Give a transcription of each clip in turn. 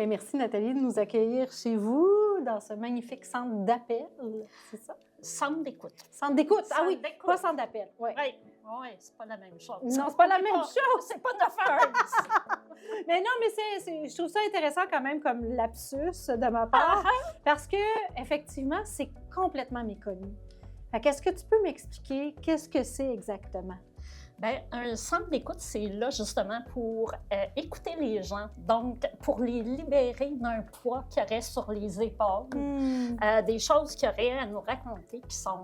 Bien, merci Nathalie de nous accueillir chez vous dans ce magnifique centre d'appel, c'est ça? Centre d'écoute. Centre d'écoute, ah oui, d'écoute. pas centre d'appel. Oui, c'est pas la même chose. Non, c'est pas la même chose. C'est pas 9 heures. Mais non, mais je trouve ça intéressant quand même comme lapsus de ma part, parce que effectivement, c'est complètement méconnu. Qu'est-ce que tu peux m'expliquer? Qu'est-ce que c'est exactement? Bien, un centre d'écoute, c'est là justement pour écouter les gens, donc pour les libérer d'un poids qu'il y aurait sur les épaules, des choses qu'ils auraient à nous raconter qui sont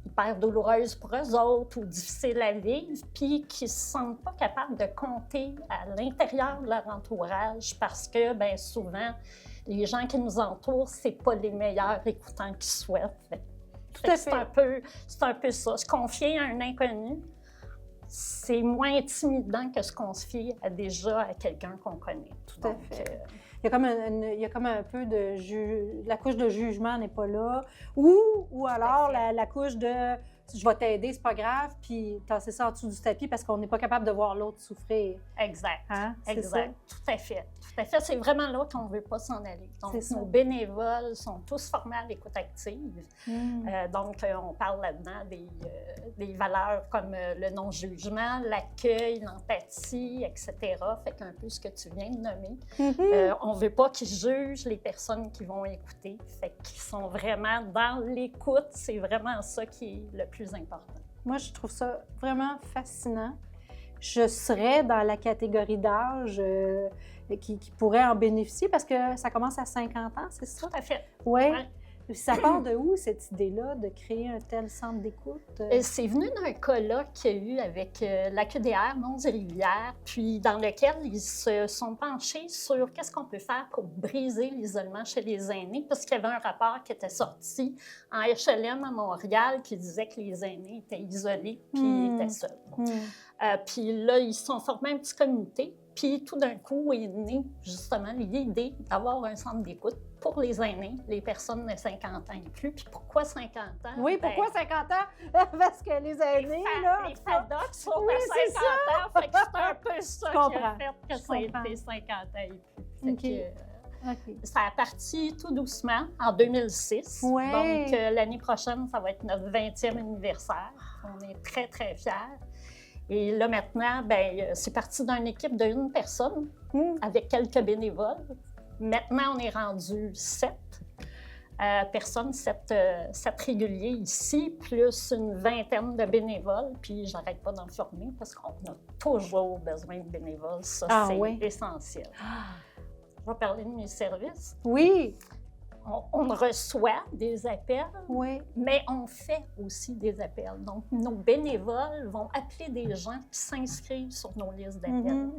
hyper douloureuses pour eux autres ou difficiles à vivre, puis qui ne se sentent pas capables de compter à l'intérieur de leur entourage parce que, bien souvent, les gens qui nous entourent, c'est pas les meilleurs écoutants qu'ils souhaitent. C'est un peu ça. Se confier à un inconnu, c'est moins intimidant que se confier déjà à quelqu'un qu'on connaît. Tout à fait. Il y a comme un peu de... La couche de jugement n'est pas là. Ou alors la couche de « je vais t'aider, c'est pas grave », puis tasser ça en dessous du tapis parce qu'on n'est pas capable de voir l'autre souffrir. Exact. Hein? Exact. Tout à fait. Tout à fait. C'est vraiment là qu'on ne veut pas s'en aller. Donc, nos bénévoles sont tous formés à l'écoute active. Donc, on parle là-dedans des valeurs comme le non-jugement, l'accueil, l'empathie, etc. Fait qu'un peu ce que tu viens de nommer. On ne veut pas qu'ils jugent les personnes qui vont écouter. Fait qu'ils sont vraiment dans l'écoute. C'est vraiment ça qui est le plus important. Moi, je trouve ça vraiment fascinant. Je serais dans la catégorie d'âge qui pourrait en bénéficier parce que ça commence à 50 ans, c'est ça? Tout à fait. Oui. Ouais. Ça part de où, cette idée-là, de créer un tel centre d'écoute? C'est venu d'un colloque qu'il y a eu avec l'AQDR, Monts-et-Rivières, puis dans lequel ils se sont penchés sur qu'est-ce qu'on peut faire pour briser l'isolement chez les aînés, parce qu'il y avait un rapport qui était sorti en HLM à Montréal qui disait que les aînés étaient isolés puis étaient seuls. Puis là, ils se sont formés un petit comité, puis tout d'un coup est née justement l'idée d'avoir un centre d'écoute pour les aînés, les personnes de 50 ans et plus. Puis pourquoi 50 ans? Oui, pourquoi 50 ans? Parce que les aînés, là... Les FADOC sont à 50 ans, fait que c'est un peu ça qui a fait que ça a été 50 ans et plus. Ça a parti tout doucement en 2006. Donc, l'année prochaine, ça va être notre 20e anniversaire. On est très, très fiers. Et là, maintenant, bien, c'est parti d'une équipe d'une personne avec quelques bénévoles. Maintenant, on est rendu 7 personnes, 7 réguliers ici, plus une vingtaine de bénévoles. Puis, j'arrête pas d'en former parce qu'on a toujours besoin de bénévoles. Ça, c'est essentiel. Je vais parler de mes services. Oui. On reçoit des appels, mais on fait aussi des appels. Donc, nos bénévoles vont appeler des gens qui s'inscrivent sur nos listes d'appels.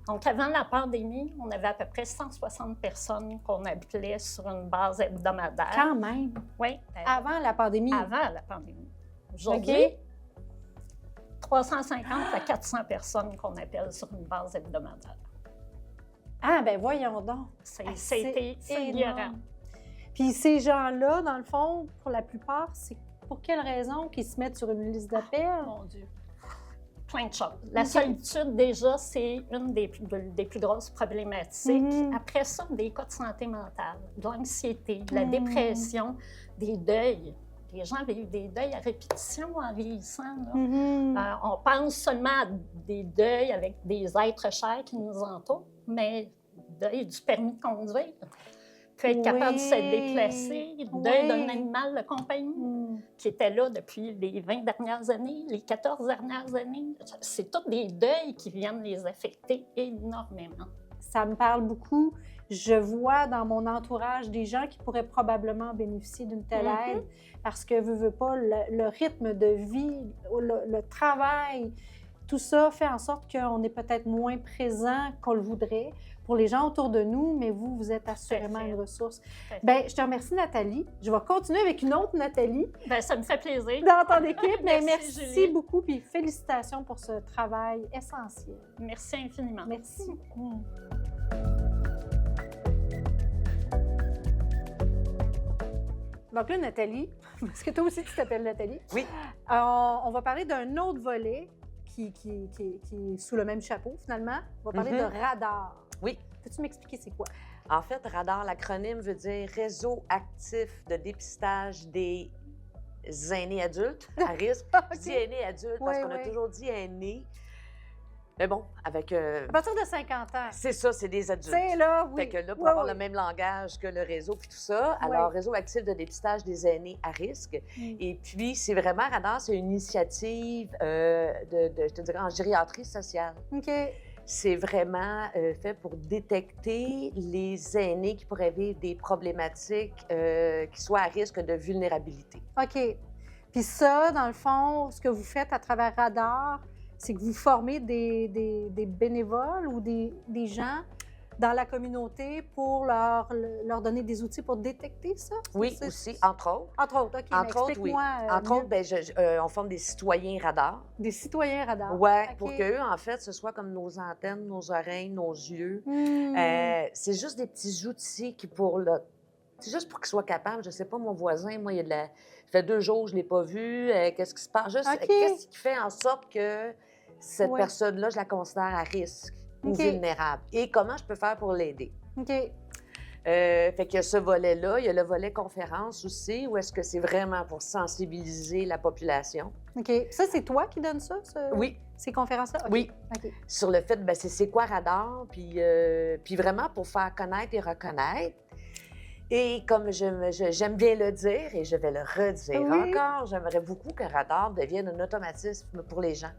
Donc, avant la pandémie, on avait à peu près 160 personnes qu'on appelait sur une base hebdomadaire. Quand même? Oui. Avant la pandémie? Avant la pandémie. Aujourd'hui, 350 à 400 personnes qu'on appelle sur une base hebdomadaire. Ah, ben voyons donc! C'était ignorant. Puis ces gens-là, dans le fond, pour la plupart, c'est pour quelle raison qu'ils se mettent sur une liste d'appels? Mon Dieu! Plein de choses. La solitude, déjà, c'est une des plus grosses problématiques. Après ça, des cas de santé mentale, de l'anxiété, de la dépression, des deuils. Les gens avaient eu des deuils à répétition en vieillissant. On pense seulement à des deuils avec des êtres chers qui nous entourent, mais deuil du permis de conduire. Peut être capable de se déplacer, deuil d'un animal de compagnie qui était là depuis les 20 dernières années, les 14 dernières années. C'est tous des deuils qui viennent les affecter énormément. Ça me parle beaucoup. Je vois dans mon entourage des gens qui pourraient probablement bénéficier d'une telle aide parce que, veux pas, le rythme de vie, le travail, tout ça fait en sorte qu'on est peut-être moins présent qu'on le voudrait pour les gens autour de nous, mais vous êtes assurément une ressource. Bien, je te remercie, Nathalie. Je vais continuer avec une autre Nathalie. Bien, ça me fait plaisir. Dans ton équipe. Mais merci beaucoup, puis félicitations pour ce travail essentiel. Merci infiniment. Merci. Donc là, Nathalie, parce que toi aussi, tu t'appelles Nathalie. Oui. On va parler d'un autre volet qui est sous le même chapeau, finalement. On va parler de radar. Oui. Peux-tu m'expliquer c'est quoi? En fait, RADAR, l'acronyme veut dire Réseau actif de dépistage des aînés adultes à risque. Je dis aînés adultes parce qu'on a toujours dit aînés. Mais bon, avec... À partir de 50 ans. C'est ça, c'est des adultes. C'est là, oui. Fait que là, pour avoir le même langage que le réseau puis tout ça, alors Réseau actif de dépistage des aînés à risque. Et puis, c'est vraiment, RADAR, c'est une initiative je te dirais, en gériatrie sociale. OK. C'est vraiment fait pour détecter les aînés qui pourraient vivre des problématiques qui soient à risque de vulnérabilité. OK. Puis ça, dans le fond, ce que vous faites à travers RADAR, c'est que vous formez des bénévoles ou des gens dans la communauté pour leur donner des outils pour détecter ça? Oui, aussi, entre autres. Entre autres, OK. Entre autres, oui. Entre autres, ben, on forme des citoyens RADAR. Des citoyens RADAR. Oui, pour qu'eux, en fait, ce soit comme nos antennes, nos oreilles, nos yeux. C'est juste des petits outils qui, c'est juste pour qu'ils soient capables. Je ne sais pas, mon voisin, moi, ça fait 2 jours que je ne l'ai pas vu. Qu'est-ce qui se passe? Juste, qu'est-ce qui fait en sorte que cette personne-là, je la considère à risque ou vulnérable? Et comment je peux faire pour l'aider? OK. Fait qu'il y a ce volet-là. Il y a le volet conférence aussi, où est-ce que c'est vraiment pour sensibiliser la population. OK. Ça, c'est toi qui donnes ça? Oui. Ces conférences-là? Okay. Oui. OK. Sur le fait, ben, c'est quoi RADAR, puis vraiment pour faire connaître et reconnaître. Et comme j'aime bien le dire, et je vais le redire encore, j'aimerais beaucoup que RADAR devienne un automatisme pour les gens.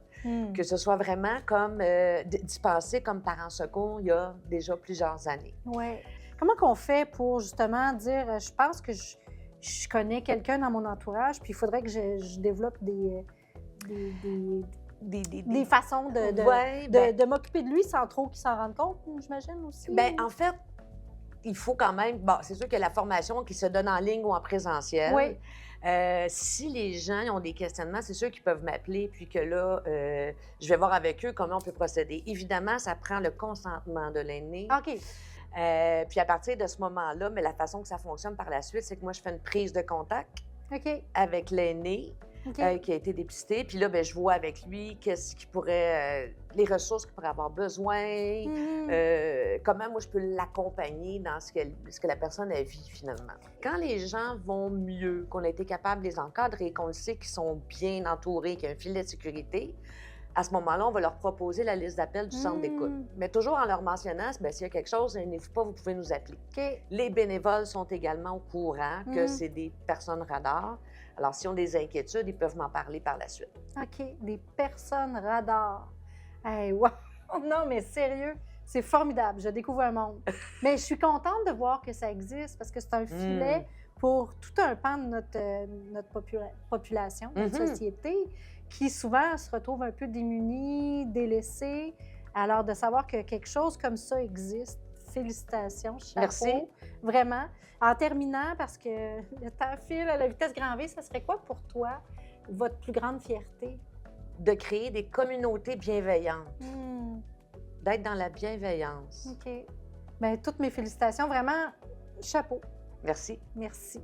Que ce soit vraiment comme d'y passer comme parent secours il y a déjà plusieurs années. Oui. Comment qu'on fait pour justement dire, je pense que je connais quelqu'un dans mon entourage, puis il faudrait que je développe des façons de m'occuper de lui sans trop qu'il s'en rende compte, j'imagine aussi? Bien, en fait, il faut quand même... Bon, c'est sûr que la formation qui se donne en ligne ou en présentiel. Oui. Si les gens ont des questionnements, c'est sûr qu'ils peuvent m'appeler, puis que là, je vais voir avec eux comment on peut procéder. Évidemment, ça prend le consentement de l'aîné. OK. Puis à partir de ce moment-là, mais la façon que ça fonctionne par la suite, c'est que moi, je fais une prise de contact avec l'aîné qui a été dépisté. Puis là, bien, je vois avec lui qu'est-ce qui pourrait, les ressources qu'il pourrait avoir besoin, comment moi je peux l'accompagner dans ce que la personne a vit finalement. Quand les gens vont mieux, qu'on a été capable de les encadrer, qu'on le sait qu'ils sont bien entourés, qu'il y a un filet de sécurité, à ce moment-là, on va leur proposer la liste d'appels du centre d'écoute. Mais toujours en leur mentionnant, s'il y a quelque chose, n'hésitez pas, vous pouvez nous appeler. Les bénévoles sont également au courant que c'est des personnes RADAR. Alors, s'ils ont des inquiétudes, ils peuvent m'en parler par la suite. OK, des personnes RADAR. Hey, wow! Non, mais sérieux, c'est formidable. Je découvre un monde. Mais je suis contente de voir que ça existe parce que c'est un filet pour tout un pan de notre population, de notre société, qui souvent se retrouve un peu démunis, délaissés. Alors, de savoir que quelque chose comme ça existe, félicitations, chapeau. Merci. Vraiment. En terminant, parce que le temps file à la vitesse grand V, ça serait quoi pour toi votre plus grande fierté? De créer des communautés bienveillantes. D'être dans la bienveillance. OK. Bien, toutes mes félicitations. Vraiment, chapeau. Merci. Merci.